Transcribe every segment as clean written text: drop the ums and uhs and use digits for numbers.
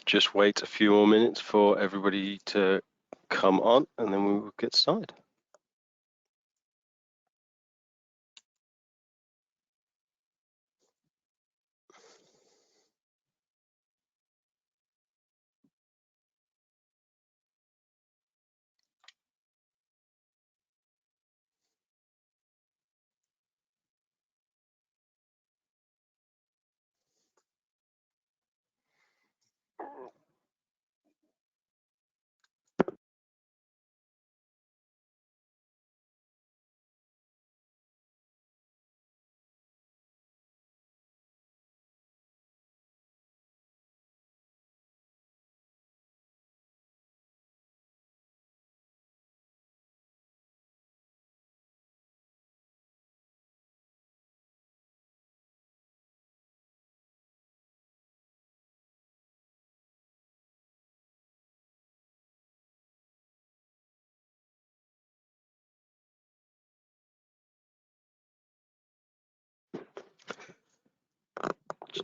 just wait a few more minutes for everybody to come on, and then we will get started.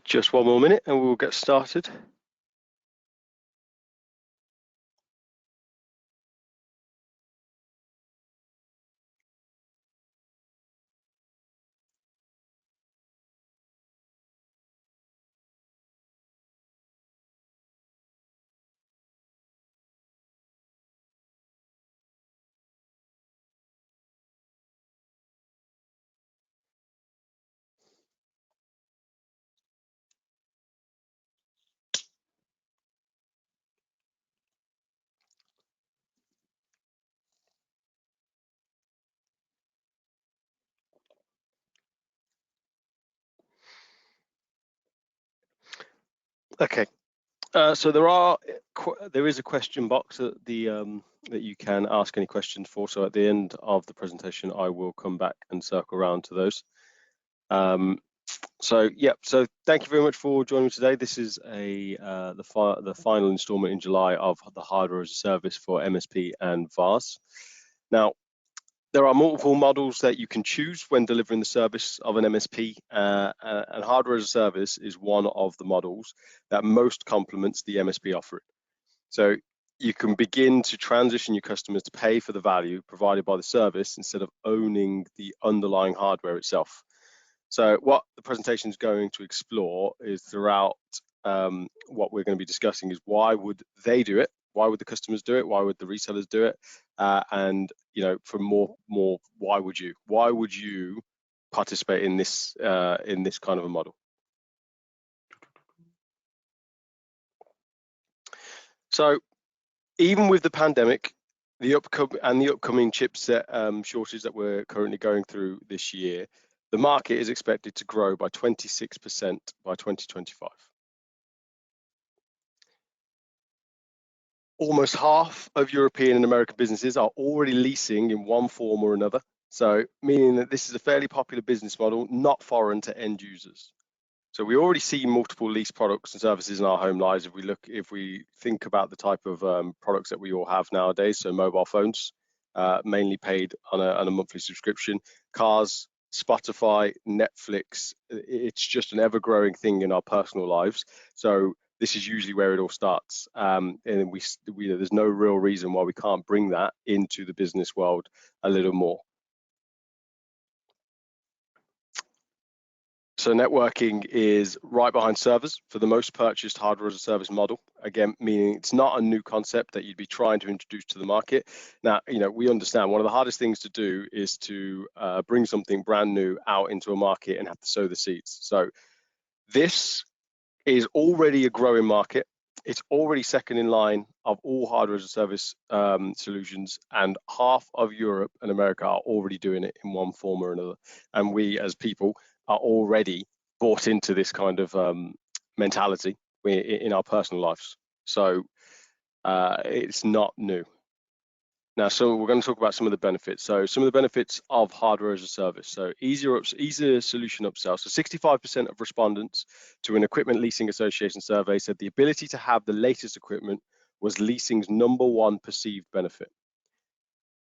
Just one more minute and we'll get started. Okay, so there is a question box at the that you can ask any questions for. So at the end of the presentation, I will come back and circle around to those. So thank you very much for joining me today. This is the final installment in July of the hardware as a service for MSP and VARs. Now, there are multiple models that you can choose when delivering the service of an MSP, and hardware as a service is one of the models that most complements the MSP offering. So you can begin to transition your customers to pay for the value provided by the service instead of owning the underlying hardware itself. So what the presentation is going to explore is throughout what we're going to be discussing is why would they do it? Why would the customers do it? Why would the resellers do it? And for more, why would you? Why would you participate in this kind of a model? So even with the pandemic, the upcoming chipset shortage that we're currently going through this year, the market is expected to grow by 26% by 2025. Almost half of European and American businesses are already leasing in one form or another. So meaning that this is a fairly popular business model, not foreign to end users. So we already see multiple lease products and services in our home lives. If we think about the type of products that we all have nowadays, so mobile phones, mainly paid on a monthly subscription, cars, Spotify, Netflix, it's just an ever-growing thing in our personal lives. So this is usually where it all starts, and there's no real reason why we can't bring that into the business world a little more. So networking is right behind servers for the most purchased hardware as a service model. Again, meaning it's not a new concept that you'd be trying to introduce to the market. Now, we understand one of the hardest things to do is to bring something brand new out into a market and have to sow the seeds. So this is already a growing market. It's already second in line of all hardware as a service solutions, and half of Europe and America are already doing it in one form or another. And we as people are already bought into this kind of mentality in our personal lives. So it's not new. Now, so we're going to talk about some of the benefits. So some of the benefits of hardware as a service. So easier solution upsell. So 65% of respondents to an Equipment Leasing Association survey said the ability to have the latest equipment was leasing's #1 perceived benefit.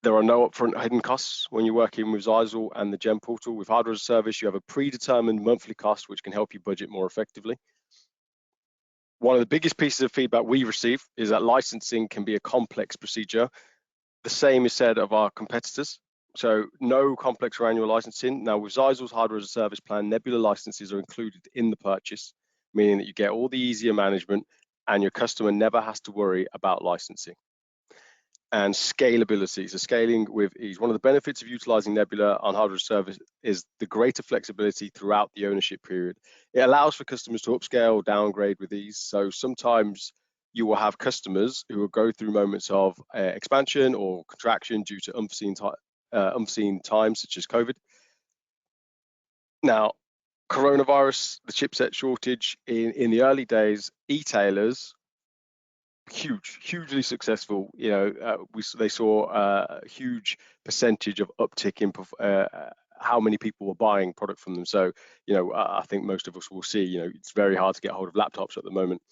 There are no upfront hidden costs when you're working with Zyxel and the Gem portal. With hardware as a service, you have a predetermined monthly cost, which can help you budget more effectively. One of the biggest pieces of feedback we receive is that licensing can be a complex procedure. The same is said of our competitors. So no complex or annual licensing. Now with Zyxel's hardware as a service plan, Nebula licenses are included in the purchase, meaning that you get all the easier management and your customer never has to worry about licensing. And scalability, so scaling with ease. One of the benefits of utilizing Nebula on hardware as a service is the greater flexibility throughout the ownership period. It allows for customers to upscale or downgrade with ease. So sometimes you will have customers who will go through moments of expansion or contraction due to unforeseen times, such as COVID. Now, coronavirus, the chipset shortage, in the early days, e-tailers, hugely successful. They saw a huge percentage of uptick in how many people were buying product from them. So, I think most of us will see, it's very hard to get hold of laptops at the moment.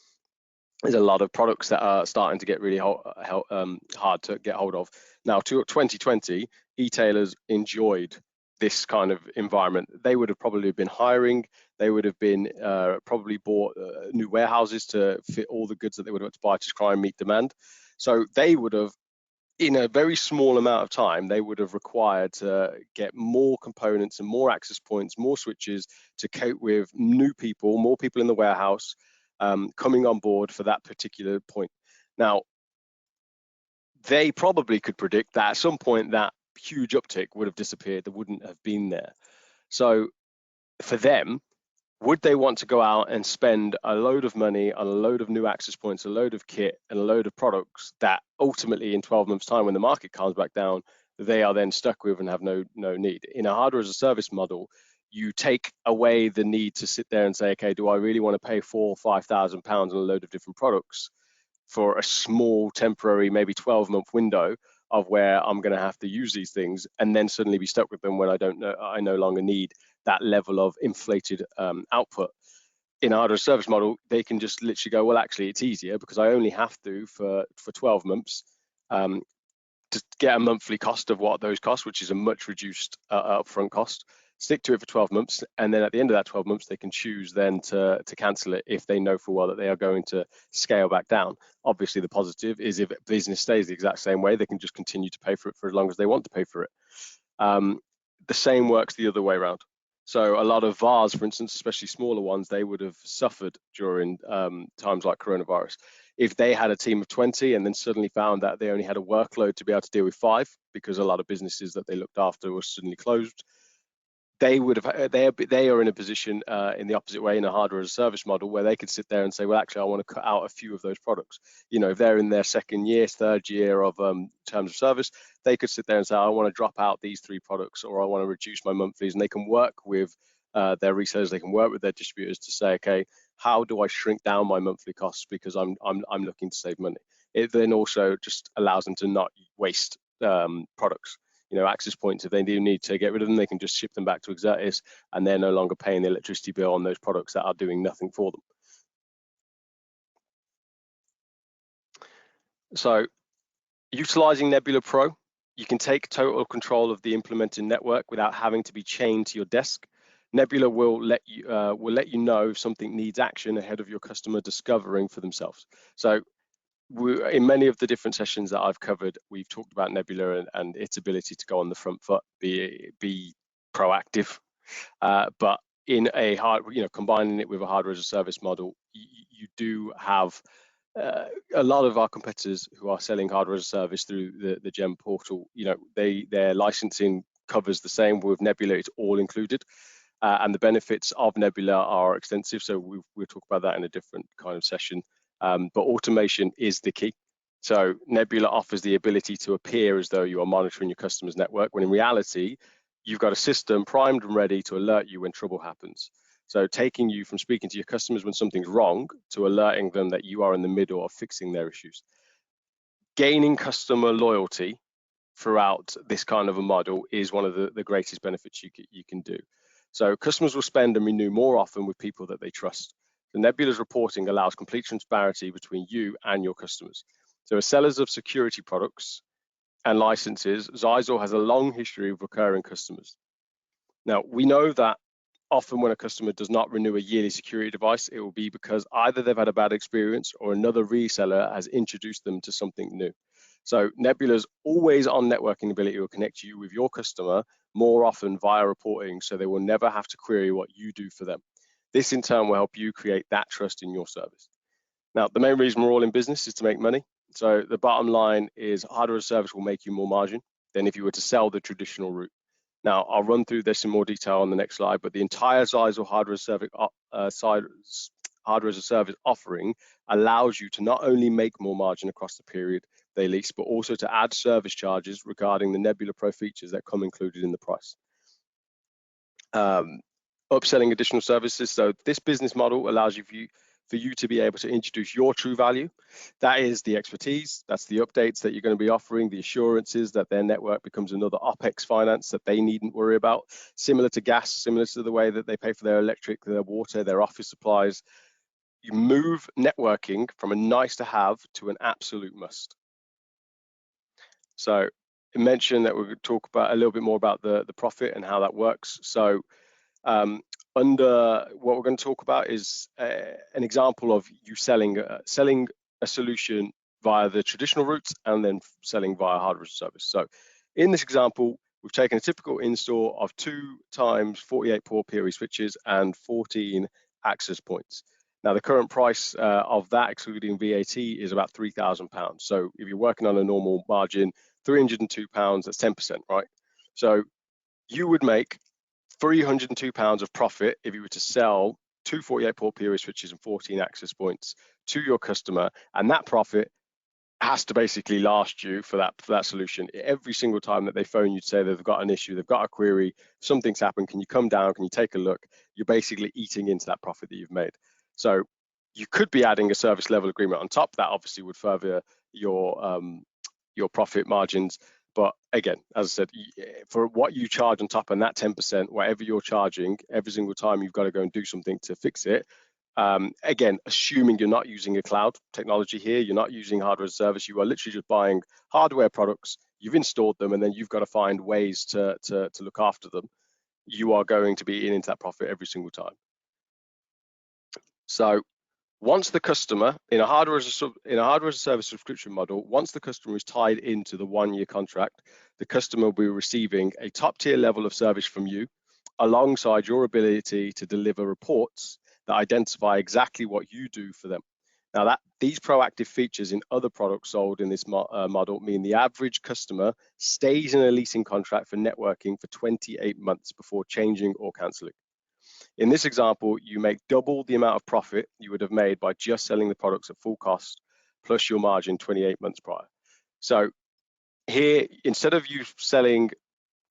There's a lot of products that are starting to get really hard to get hold of. Now, 2020, e-tailers enjoyed this kind of environment. They would have probably been hiring. They would have been probably bought new warehouses to fit all the goods that they would have to buy to try and meet demand. So they would have, in a very small amount of time, they would have required to get more components and more access points, more switches to cope with new people, more people in the warehouse coming on board for that particular point. Now, they probably could predict that at some point that huge uptick would have disappeared, that wouldn't have been there. So for them, would they want to go out and spend a load of money on a load of new access points, a load of kit, and a load of products that ultimately in 12 months' time, when the market comes back down, they are then stuck with and have no need? In a hardware as a service model, you take away the need to sit there and say, okay, do I really want to pay £4,000 or £5,000 on a load of different products for a small temporary, maybe 12-month window of where I'm going to have to use these things and then suddenly be stuck with them when I no longer need that level of inflated output? In a hardware service model, they can just literally go, well, actually, it's easier because I only have to for 12 months to get a monthly cost of what those cost, which is a much reduced upfront cost. Stick to it for 12 months, and then at the end of that 12 months, they can choose then to cancel it if they know for well that they are going to scale back down. Obviously, the positive is if business stays the exact same way, they can just continue to pay for it for as long as they want to pay for it. The same works the other way around. So a lot of VARs, for instance, especially smaller ones, they would have suffered during times like coronavirus. If they had a team of 20 and then suddenly found that they only had a workload to be able to deal with 5 because a lot of businesses that they looked after were suddenly closed, they are in a position in the opposite way in a hardware as a service model where they could sit there and say, well, actually, I want to cut out a few of those products. If they're in their second year, third year of terms of service, they could sit there and say, I want to drop out these 3 products, or I want to reduce my monthlies, and they can work with their resellers, they can work with their distributors to say, okay, how do I shrink down my monthly costs because I'm looking to save money? It then also just allows them to not waste products. Access points, if they do need to get rid of them, they can just ship them back to Exertis, and they're no longer paying the electricity bill on those products that are doing nothing for them. So, utilizing Nebula Pro, you can take total control of the implemented network without having to be chained to your desk. Nebula will let you know if something needs action ahead of your customer discovering for themselves. So, in many of the different sessions that I've covered, we've talked about Nebula and its ability to go on the front foot, be proactive. But in a combining it with a hardware as a service model, you do have a lot of our competitors who are selling hardware as a service through the GEM portal. Their licensing covers the same. With Nebula, it's all included. And the benefits of Nebula are extensive. So we'll talk about that in a different kind of session. But automation is the key. So Nebula offers the ability to appear as though you are monitoring your customer's network, when in reality, you've got a system primed and ready to alert you when trouble happens. So taking you from speaking to your customers when something's wrong to alerting them that you are in the middle of fixing their issues. Gaining customer loyalty throughout this kind of a model is one of the greatest benefits you can do. So customers will spend and renew more often with people that they trust. The Nebula's reporting allows complete transparency between you and your customers. So as sellers of security products and licenses, Zyxel has a long history of recurring customers. Now, we know that often when a customer does not renew a yearly security device, it will be because either they've had a bad experience or another reseller has introduced them to something new. So Nebula's always on networking ability will connect you with your customer more often via reporting, so they will never have to query what you do for them. This in turn will help you create that trust in your service. Now, the main reason we're all in business is to make money. So the bottom line is hardware as a service will make you more margin than if you were to sell the traditional route. Now, I'll run through this in more detail on the next slide, but the entire Zyxel hardware as a service offering allows you to not only make more margin across the period they lease, but also to add service charges regarding the Nebula Pro features that come included in the price. Upselling additional services. So this business model allows for you to be able to introduce your true value. That is the expertise, that's the updates that you're going to be offering, the assurances that their network becomes another OPEX finance that they needn't worry about, similar to gas, similar to the way that they pay for their electric, their water, their office supplies. You move networking from a nice to have to an absolute must. So I mentioned that we're going to talk about a little bit more about the profit and how that works. So under what we're going to talk about is an example of you selling a solution via the traditional routes and then selling via hardware as a service. So in this example, we've taken a typical install of 2 times 48 port PoE switches and 14 access points. Now, the current price of that, excluding VAT, is about £3,000. So if you're working on a normal margin, £302, that's 10%, right? So you would make £302 of profit if you were to sell 2 48 port PoE switches and 14 access points to your customer, and that profit has to basically last you for that solution. Every single time that they phone you to say they've got an issue, they've got a query, something's happened, can you come down, can you take a look? You're basically eating into that profit that you've made. So you could be adding a service level agreement on top. That obviously would further your profit margins. But again, as I said, for what you charge on top and that 10%, whatever you're charging, every single time you've got to go and do something to fix it. Again, assuming you're not using a cloud technology here, you're not using hardware as a service, you are literally just buying hardware products, you've installed them, and then you've got to find ways to look after them. You are going to be into that profit every single time. So once the customer, in a hardware as a service subscription model, once the customer is tied into the 1-year contract, the customer will be receiving a top tier level of service from you, alongside your ability to deliver reports that identify exactly what you do for them. Now, these proactive features in other products sold in this model mean the average customer stays in a leasing contract for networking for 28 months before changing or cancelling. In this example, you make double the amount of profit you would have made by just selling the products at full cost, plus your margin 28 months prior. So here, instead of you selling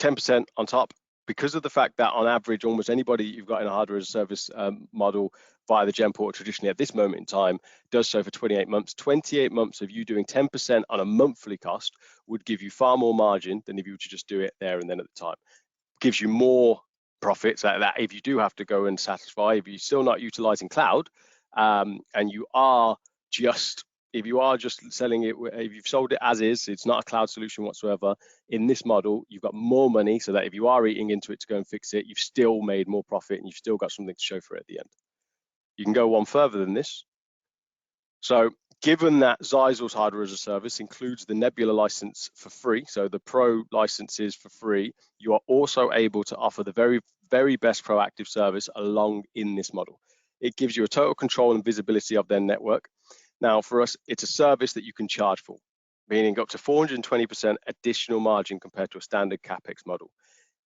10% on top, because of the fact that on average, almost anybody you've got in a hardware as a service model via the Gen Portal traditionally at this moment in time does so for 28 months. 28 months of you doing 10% on a monthly cost would give you far more margin than if you were to just do it there and then at the time. Gives you more profits like that if you do have to go and satisfy, if you're still not utilizing cloud, and if you are just selling it, if you've sold it as is, it's not a cloud solution whatsoever. In this model, you've got more money so that if you are eating into it to go and fix it, you've still made more profit and you've still got something to show for it at the end. You can go one further than this. So given that Zyxel's hardware as a service includes the Nebula license for free, so the Pro license is for free, you are also able to offer the very, very best proactive service along in this model. It gives you a total control and visibility of their network. Now, for us, it's a service that you can charge for, meaning up to 420% additional margin compared to a standard CapEx model.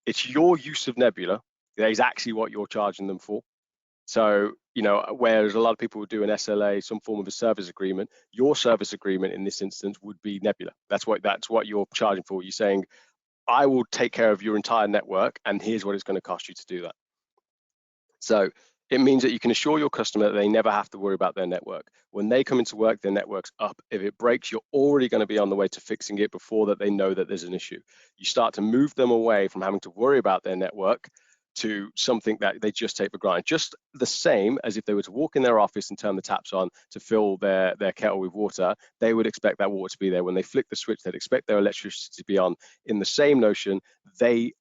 It's your use of Nebula that is actually what you're charging them for. So, whereas a lot of people would do an SLA, some form of a service agreement, your service agreement in this instance would be Nebula. That's what you're charging for. You're saying, I will take care of your entire network, and here's what it's going to cost you to do that. So it means that you can assure your customer that they never have to worry about their network. When they come into work, their network's up. If it breaks, you're already going to be on the way to fixing it before that they know that there's an issue. You start to move them away from having to worry about their network to something that they just take for granted. Just the same as if they were to walk in their office and turn the taps on to fill their kettle with water, they would expect that water to be there. When they flick the switch, they'd expect their electricity to be on. In the same notion, they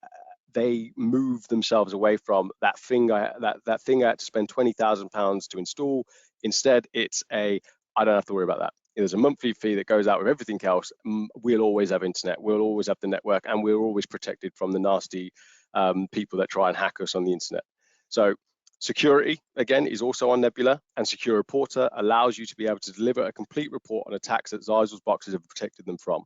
they move themselves away from that thing I had to spend £20,000 to install. Instead, it's I don't have to worry about that. There's a monthly fee that goes out with everything else. We'll always have internet, we'll always have the network, and we're always protected from the nasty people that try and hack us on the internet. So security, again, is also on Nebula, and Secure Reporter allows you to be able to deliver a complete report on attacks that Zyxel's boxes have protected them from.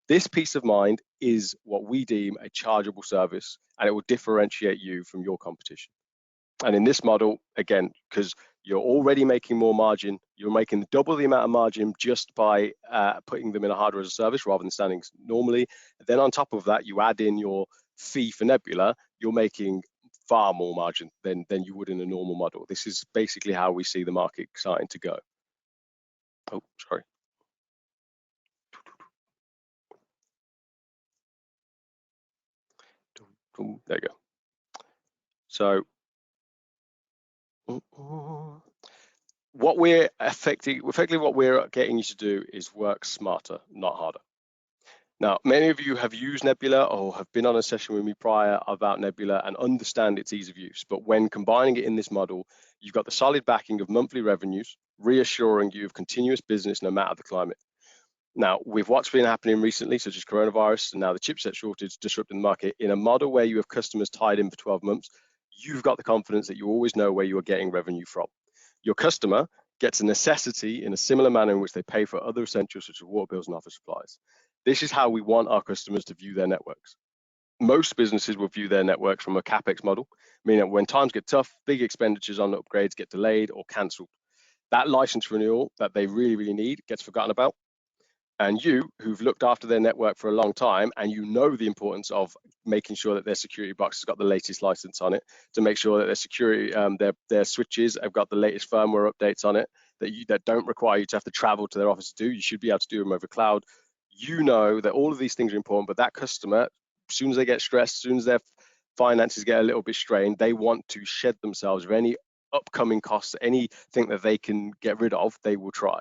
This peace of mind is what we deem a chargeable service, and it will differentiate you from your competition. And in this model, again, because you're already making more margin, you're making double the amount of margin just by putting them in a hardware as a service rather than standing normally. Then on top of that, you add in your fee for Nebula, you're making far more margin than you would in a normal model. This is basically how we see the market starting to go. Oh, sorry. There you go. So what we're effectively what we're getting you to do is work smarter, not harder. Now, many of you have used Nebula or have been on a session with me prior about Nebula and understand its ease of use. But when combining it in this model, you've got the solid backing of monthly revenues, reassuring you of continuous business no matter the climate. Now, with what's been happening recently, such as coronavirus and now the chipset shortage disrupting the market, in a model where you have customers tied in for 12 months, you've got the confidence that you always know where you are getting revenue from. Your customer gets a necessity in a similar manner in which they pay for other essentials such as water bills and office supplies. This is how we want our customers to view their networks. Most businesses will view their networks from a CapEx model, meaning that when times get tough, big expenditures on upgrades get delayed or cancelled. That license renewal that they really need gets forgotten about. And you, who've looked after their network for a long time, and you know the importance of making sure that their security box has got the latest license on it, to make sure that their security, their switches have got the latest firmware updates on it, that don't require you to have to travel to their office to do. You should be able to do them over cloud. You know that all of these things are important, but that customer, as soon as they get stressed, as soon as their finances get a little bit strained, they want to shed themselves of any upcoming costs, anything that they can get rid of, they will try.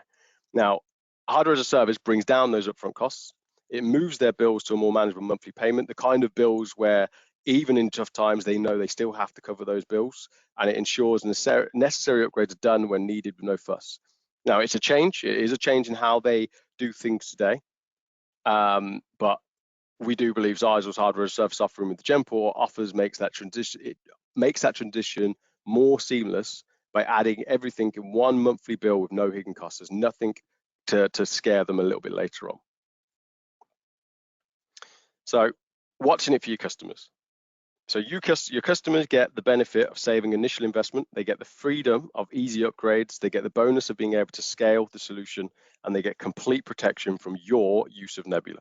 Now, hardware as a service brings down those upfront costs. It moves their bills to a more manageable monthly payment, the kind of bills where even in tough times, they know they still have to cover those bills, and it ensures necessary upgrades are done when needed with no fuss. Now, it's a change. It is a change in how they do things today, but we do believe Zyxel's hardware as a service offering with the Gen4 offers makes that transition more seamless by adding everything in one monthly bill with no hidden costs. There's nothing to scare them a little bit later on. So what's in it for your customers? So your customers get the benefit of saving initial investment, they get the freedom of easy upgrades, they get the bonus of being able to scale the solution, and they get complete protection from your use of Nebula.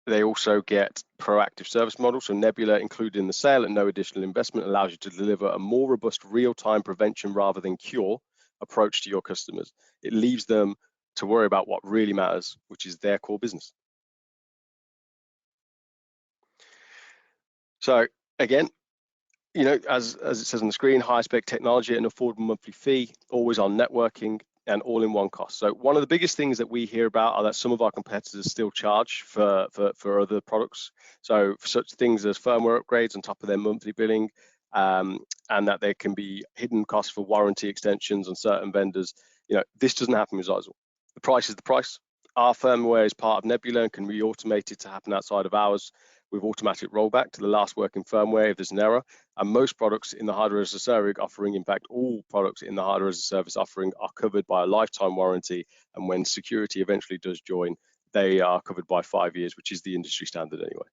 They also get proactive service model. So Nebula included in the sale at no additional investment allows you to deliver a more robust real-time prevention rather than cure approach to your customers. It leaves them to worry about what really matters, which is their core business. So again, you know, as it says on the screen, high spec technology at an affordable monthly fee, always on networking, and all in one cost. So one of the biggest things that we hear about are that some of our competitors still charge for other products. So for such things as firmware upgrades on top of their monthly billing, and that there can be hidden costs for warranty extensions on certain vendors. You know, this doesn't happen with Zyxel. The price is the price. Our firmware is part of Nebula and can be automated to happen outside of hours with automatic rollback to the last working firmware if there's an error. And most products in the hardware as a service offering, in fact, all products in the hardware as a service offering are covered by a lifetime warranty. And when security eventually does join, they are covered by 5 years, which is the industry standard anyway.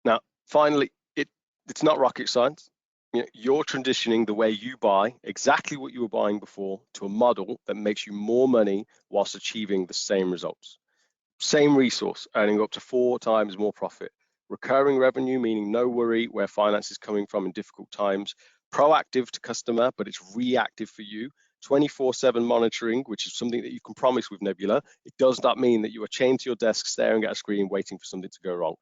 Now, finally, it's not rocket science. You know, you're transitioning the way you buy exactly what you were buying before to a model that makes you more money whilst achieving the same results. Same resource, earning up to 4 times more profit. Recurring revenue, meaning no worry where finance is coming from in difficult times. Proactive to customer, but it's reactive for you. 24/7 monitoring, which is something that you can promise with Nebula. It does not mean that you are chained to your desk, staring at a screen, waiting for something to go wrong.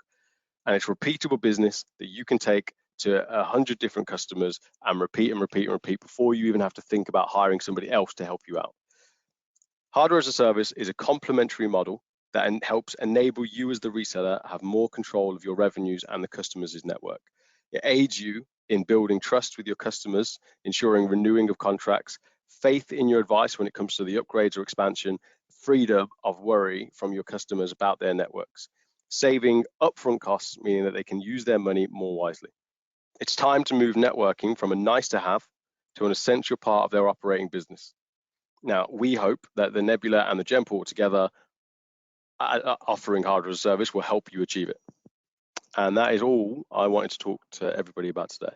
And it's repeatable business that you can take to 100 different customers and repeat and repeat and repeat before you even have to think about hiring somebody else to help you out. Hardware as a service is a complementary model that helps enable you as the reseller have more control of your revenues and the customer's network. It aids you in building trust with your customers, ensuring renewing of contracts, faith in your advice when it comes to the upgrades or expansion, freedom of worry from your customers about their networks, saving upfront costs, meaning that they can use their money more wisely. It's time to move networking from a nice to have to an essential part of their operating business. Now, we hope that the Nebula and the Genport together offering hardware as a service will help you achieve it. And that is all I wanted to talk to everybody about today.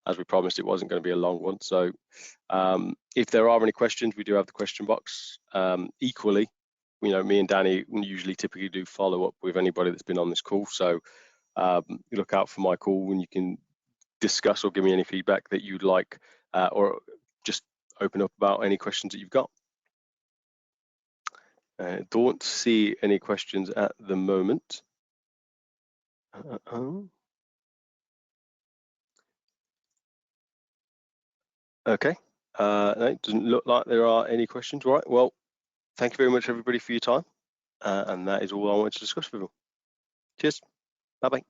As we promised, it wasn't going to be a long one. So if there are any questions, we do have the question box. Equally, me and Danny usually typically do follow up with anybody that's been on this call. So look out for my call when you can discuss or give me any feedback that you'd like, or just open up about any questions that you've got. Don't see any questions at the moment. Okay, no, it doesn't look like there are any questions. All right, well, thank you very much, everybody, for your time. And that is all I wanted to discuss with you. Cheers. Bye-bye.